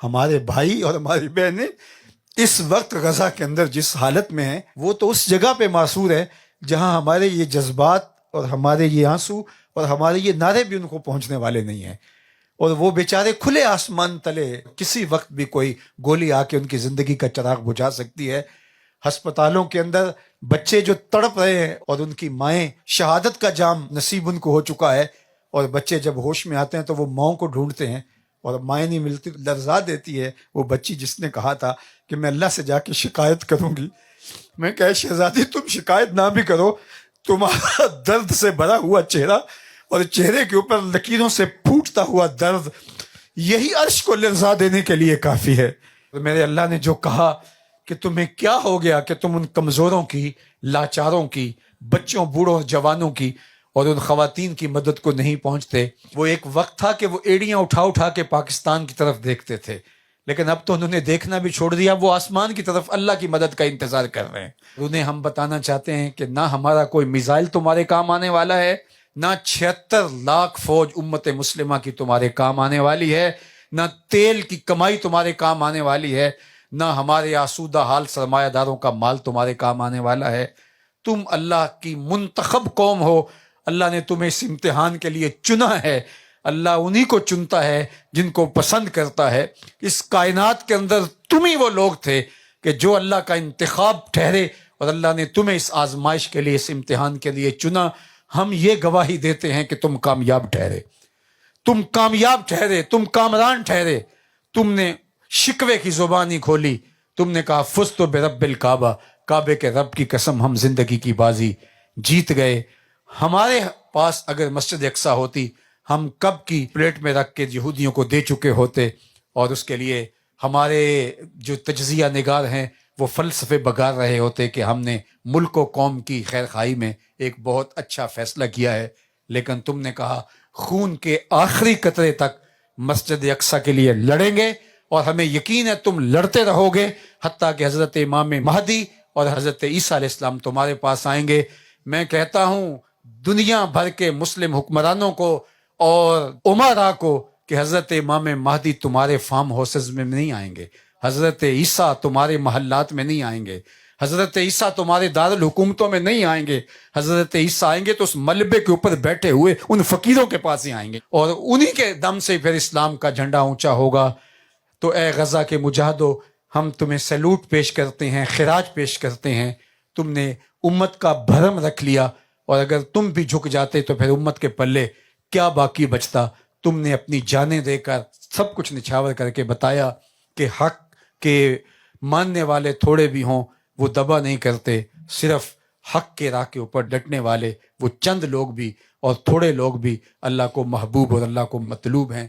ہمارے بھائی اور ہماری بہنیں اس وقت غزہ کے اندر جس حالت میں ہیں وہ تو اس جگہ پہ معصور ہے جہاں ہمارے یہ جذبات اور ہمارے یہ آنسو اور ہمارے یہ نعرے بھی ان کو پہنچنے والے نہیں ہیں، اور وہ بیچارے کھلے آسمان تلے کسی وقت بھی کوئی گولی آ کے ان کی زندگی کا چراغ بجھا سکتی ہے۔ ہسپتالوں کے اندر بچے جو تڑپ رہے ہیں اور ان کی مائیں، شہادت کا جام نصیب ان کو ہو چکا ہے، اور بچے جب ہوش میں آتے ہیں تو وہ ماؤں کو ڈھونڈتے ہیں اور مائیں نہیں ملتی، لرزا دیتی ہے وہ بچی جس نے کہا تھا کہ میں اللہ سے جا کے شکایت کروں گی۔ میں کہا شہزادی تم شکایت نہ بھی کرو، تمہارا درد سے بھرا ہوا چہرہ اور چہرے کے اوپر لکیروں سے پھوٹتا ہوا درد یہی عرش کو لرزا دینے کے لیے کافی ہے۔ میرے اللہ نے جو کہا کہ تمہیں کیا ہو گیا کہ تم ان کمزوروں کی، لاچاروں کی، بچوں، بوڑھوں اور جوانوں کی اور ان خواتین کی مدد کو نہیں پہنچتے۔ وہ ایک وقت تھا کہ وہ ایڑیاں اٹھا اٹھا کے پاکستان کی طرف دیکھتے تھے، لیکن اب تو انہوں نے دیکھنا بھی چھوڑ دیا، وہ آسمان کی طرف اللہ کی مدد کا انتظار کر رہے ہیں۔ انہیں ہم بتانا چاہتے ہیں کہ نہ ہمارا کوئی میزائل تمہارے کام آنے والا ہے، نہ 76 لاکھ فوج امت مسلمہ کی تمہارے کام آنے والی ہے، نہ تیل کی کمائی تمہارے کام آنے والی ہے، نہ ہمارے آسودہ حال سرمایہ داروں کا مال تمہارے کام آنے والا ہے۔ تم اللہ کی منتخب قوم ہو، اللہ نے تمہیں اس امتحان کے لیے چنا ہے۔ اللہ انہی کو چنتا ہے جن کو پسند کرتا ہے۔ اس کائنات کے اندر تم ہی وہ لوگ تھے کہ جو اللہ کا انتخاب ٹھہرے، اور اللہ نے تمہیں اس آزمائش کے لیے، اس امتحان کے لیے چنا۔ ہم یہ گواہی دیتے ہیں کہ تم کامیاب ٹھہرے، تم کامیاب ٹھہرے، تم کامران ٹھہرے۔ تم نے شکوے کی زبانی کھولی، تم نے کہا فزت برب الکعبہ، کعبے کے رب کی قسم ہم زندگی کی بازی جیت گئے۔ ہمارے پاس اگر مسجد اقصیٰ ہوتی، ہم کب کی پلیٹ میں رکھ کے یہودیوں کو دے چکے ہوتے، اور اس کے لیے ہمارے جو تجزیہ نگار ہیں وہ فلسفے بگار رہے ہوتے کہ ہم نے ملک و قوم کی خیر خواہی میں ایک بہت اچھا فیصلہ کیا ہے۔ لیکن تم نے کہا خون کے آخری قطرے تک مسجد اقصیٰ کے لیے لڑیں گے، اور ہمیں یقین ہے تم لڑتے رہو گے حتیٰ کہ حضرت امام مہدی اور حضرت عیسیٰ علیہ السلام تمہارے پاس آئیں گے۔ میں کہتا ہوں دنیا بھر کے مسلم حکمرانوں کو اور امراء کو کہ حضرت امام مہدی تمہارے فارم ہاؤسز میں نہیں آئیں گے، حضرت عیسیٰ تمہارے محلات میں نہیں آئیں گے، حضرت عیسیٰ تمہارے دارالحکومتوں میں نہیں آئیں گے۔ حضرت عیسیٰ آئیں گے تو اس ملبے کے اوپر بیٹھے ہوئے ان فقیروں کے پاس ہی آئیں گے، اور انہی کے دم سے پھر اسلام کا جھنڈا اونچا ہوگا۔ تو اے غزہ کے مجاہدو، ہم تمہیں سیلوٹ پیش کرتے ہیں، خراج پیش کرتے ہیں۔ تم نے امت کا بھرم رکھ لیا، اور اگر تم بھی جھک جاتے تو پھر امت کے پلے کیا باقی بچتا۔ تم نے اپنی جانیں دے کر سب کچھ نچھاور کر کے بتایا کہ حق کے ماننے والے تھوڑے بھی ہوں وہ دبا نہیں کرتے، صرف حق کے راہ کے اوپر ڈٹنے والے وہ چند لوگ بھی اور تھوڑے لوگ بھی اللہ کو محبوب اور اللہ کو مطلوب ہیں۔